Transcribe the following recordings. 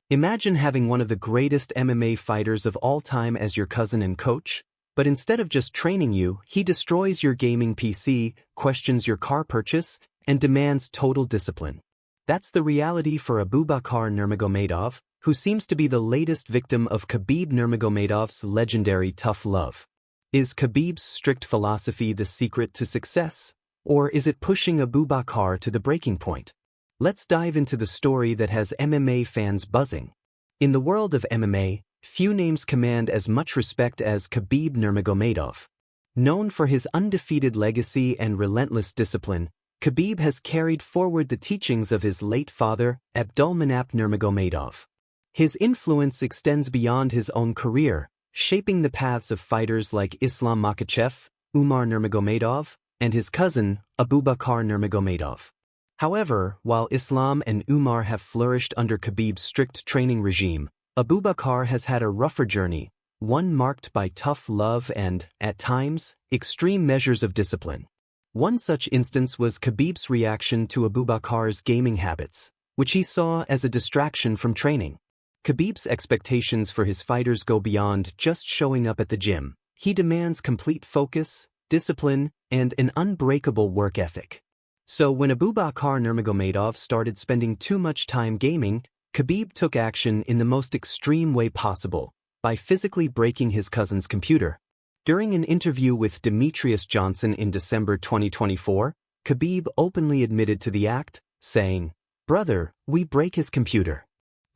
Imagine having one of the greatest MMA fighters of all time as your cousin and coach, but instead of just training you, he destroys your gaming PC, questions your car purchase, and demands total discipline. That's the reality for Abubakar Nurmagomedov, who seems to be the latest victim of Khabib Nurmagomedov's legendary tough love. Is Khabib's strict philosophy the secret to success, or is it pushing Abubakar to the breaking point? Let's dive into the story that has MMA fans buzzing. In the world of MMA, few names command as much respect as Khabib Nurmagomedov. Known for his undefeated legacy and relentless discipline, Khabib has carried forward the teachings of his late father, Abdulmanap Nurmagomedov. His influence extends beyond his own career, shaping the paths of fighters like Islam Makhachev, Umar Nurmagomedov, and his cousin, Abubakar Nurmagomedov. However, while Islam and Umar have flourished under Khabib's strict training regime, Abubakar has had a rougher journey, one marked by tough love and, at times, extreme measures of discipline. One such instance was Khabib's reaction to Abubakar's gaming habits, which he saw as a distraction from training. Khabib's expectations for his fighters go beyond just showing up at the gym. He demands complete focus, discipline, and an unbreakable work ethic. So when Abubakar Nurmagomedov started spending too much time gaming, Khabib took action in the most extreme way possible, by physically breaking his cousin's computer. During an interview with Demetrius Johnson in December 2024, Khabib openly admitted to the act, saying, "Brother, we break his computer.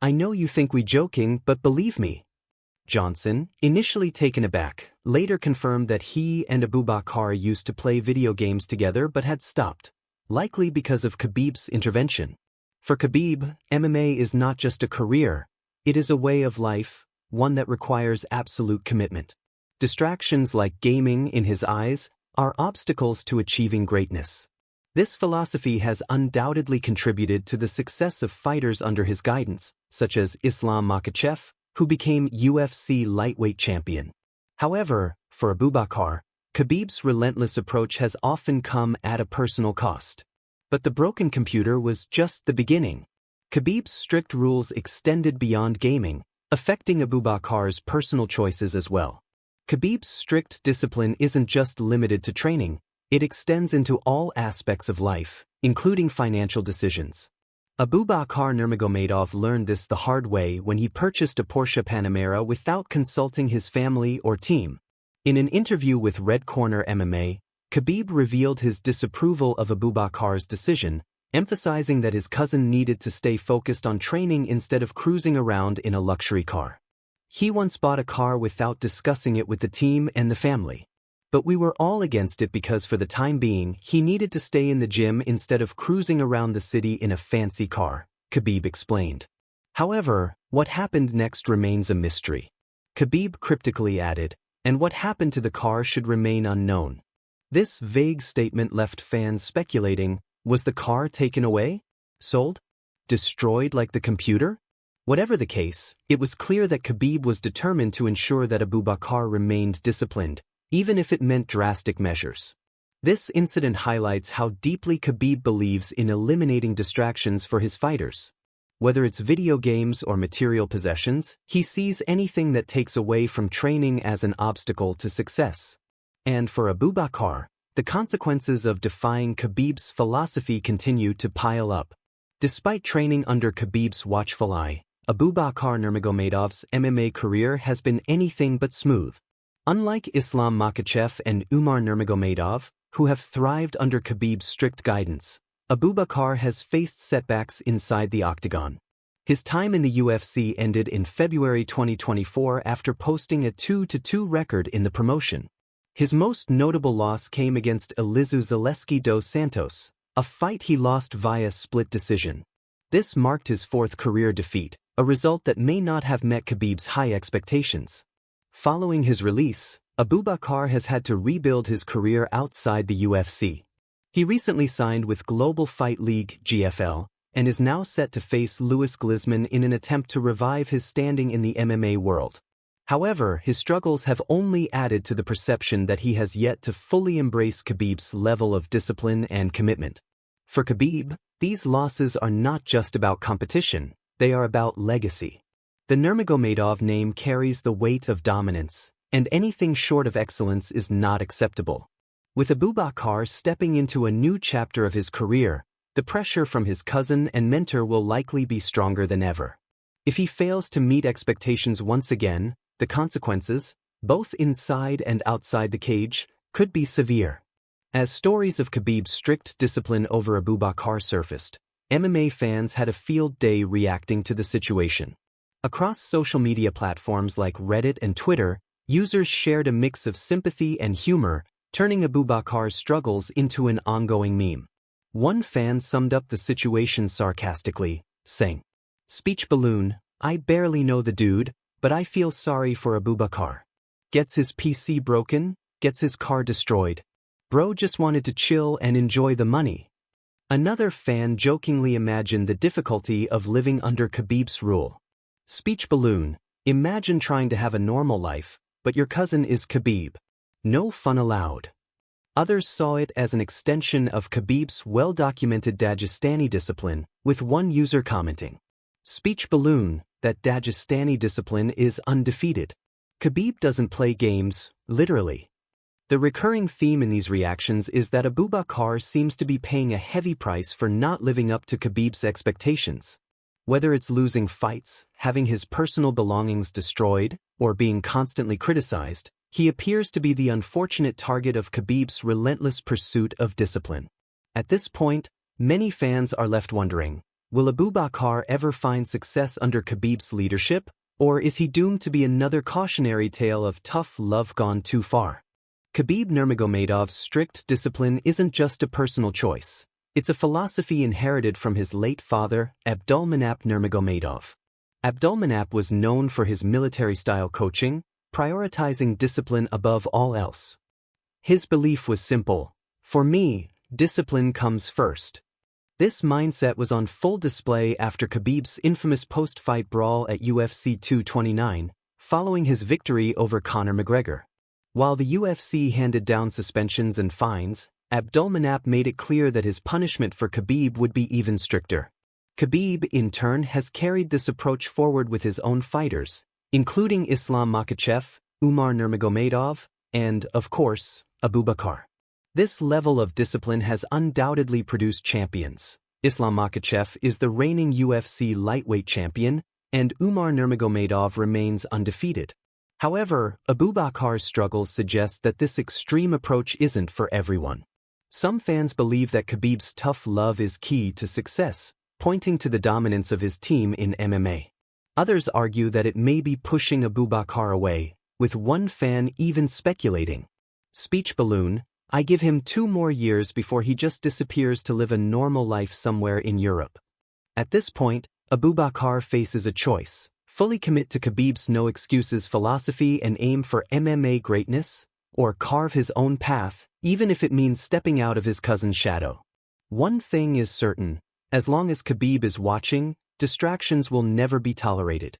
I know you think we joking, but believe me." Johnson, initially taken aback, later confirmed that he and Abubakar used to play video games together but had stopped, likely because of Khabib's intervention. For Khabib, MMA is not just a career, it is a way of life, one that requires absolute commitment. Distractions like gaming, in his eyes, are obstacles to achieving greatness. This philosophy has undoubtedly contributed to the success of fighters under his guidance, such as Islam Makhachev, who became UFC lightweight champion. However, for Abubakar, Khabib's relentless approach has often come at a personal cost. But the broken computer was just the beginning. Khabib's strict rules extended beyond gaming, affecting Abubakar's personal choices as well. Khabib's strict discipline isn't just limited to training, it extends into all aspects of life, including financial decisions. Abubakar Nurmagomedov learned this the hard way when he purchased a Porsche Panamera without consulting his family or team. In an interview with Red Corner MMA, Khabib revealed his disapproval of Abubakar's decision, emphasizing that his cousin needed to stay focused on training instead of cruising around in a luxury car. He once bought a car without discussing it with the team and the family. But we were all against it because for the time being, he needed to stay in the gym instead of cruising around the city in a fancy car, Khabib explained. However, what happened next remains a mystery. Khabib cryptically added, "And what happened to the car should remain unknown." This vague statement left fans speculating, was the car taken away? Sold? Destroyed like the computer? Whatever the case, it was clear that Khabib was determined to ensure that Abubakar remained disciplined, even if it meant drastic measures. This incident highlights how deeply Khabib believes in eliminating distractions for his fighters. Whether it's video games or material possessions, he sees anything that takes away from training as an obstacle to success. And for Abubakar, the consequences of defying Khabib's philosophy continue to pile up. Despite training under Khabib's watchful eye, Abubakar Nurmagomedov's MMA career has been anything but smooth. Unlike Islam Makhachev and Umar Nurmagomedov, who have thrived under Khabib's strict guidance, Abubakar has faced setbacks inside the octagon. His time in the UFC ended in February 2024 after posting a 2-2 record in the promotion. His most notable loss came against Elizu Zaleski dos Santos, a fight he lost via split decision. This marked his fourth career defeat, a result that may not have met Khabib's high expectations. Following his release, Abubakar has had to rebuild his career outside the UFC. He recently signed with Global Fight League (GFL) and is now set to face Louis Glizman in an attempt to revive his standing in the MMA world. However, his struggles have only added to the perception that he has yet to fully embrace Khabib's level of discipline and commitment. For Khabib, these losses are not just about competition, they are about legacy. The Nurmagomedov name carries the weight of dominance, and anything short of excellence is not acceptable. With Abubakar stepping into a new chapter of his career, the pressure from his cousin and mentor will likely be stronger than ever. If he fails to meet expectations once again, the consequences, both inside and outside the cage, could be severe. As stories of Khabib's strict discipline over Abubakar surfaced, MMA fans had a field day reacting to the situation. Across social media platforms like Reddit and Twitter, users shared a mix of sympathy and humor, turning Abubakar's struggles into an ongoing meme. One fan summed up the situation sarcastically, saying, "Speech balloon, I barely know the dude, but I feel sorry for Abubakar. Gets his PC broken, gets his car destroyed. Bro just wanted to chill and enjoy the money." Another fan jokingly imagined the difficulty of living under Khabib's rule. "Speech balloon, imagine trying to have a normal life, but your cousin is Khabib. No fun allowed." Others saw it as an extension of Khabib's well-documented Dagestani discipline, with one user commenting, "Speech balloon, that Dagestani discipline is undefeated. Khabib doesn't play games, literally." The recurring theme in these reactions is that Abubakar seems to be paying a heavy price for not living up to Khabib's expectations. Whether it's losing fights, having his personal belongings destroyed, or being constantly criticized, he appears to be the unfortunate target of Khabib's relentless pursuit of discipline. At this point, many fans are left wondering, will Abubakar ever find success under Khabib's leadership, or is he doomed to be another cautionary tale of tough love gone too far? Khabib Nurmagomedov's strict discipline isn't just a personal choice. It's a philosophy inherited from his late father, Abdulmanap Nurmagomedov. Abdulmanap was known for his military-style coaching, prioritizing discipline above all else. His belief was simple: "For me, discipline comes first." This mindset was on full display after Khabib's infamous post-fight brawl at UFC 229, following his victory over Conor McGregor. While the UFC handed down suspensions and fines, Abdulmanap made it clear that his punishment for Khabib would be even stricter. Khabib, in turn, has carried this approach forward with his own fighters, including Islam Makhachev, Umar Nurmagomedov, and, of course, Abubakar. This level of discipline has undoubtedly produced champions. Islam Makhachev is the reigning UFC lightweight champion, and Umar Nurmagomedov remains undefeated. However, Abubakar's struggles suggest that this extreme approach isn't for everyone. Some fans believe that Khabib's tough love is key to success, pointing to the dominance of his team in MMA. Others argue that it may be pushing Abubakar away, with one fan even speculating, "Speech balloon, I give him 2 more years before he just disappears to live a normal life somewhere in Europe." At this point, Abubakar faces a choice: fully commit to Khabib's no-excuses philosophy and aim for MMA greatness, or carve his own path, even if it means stepping out of his cousin's shadow. One thing is certain: as long as Khabib is watching, distractions will never be tolerated.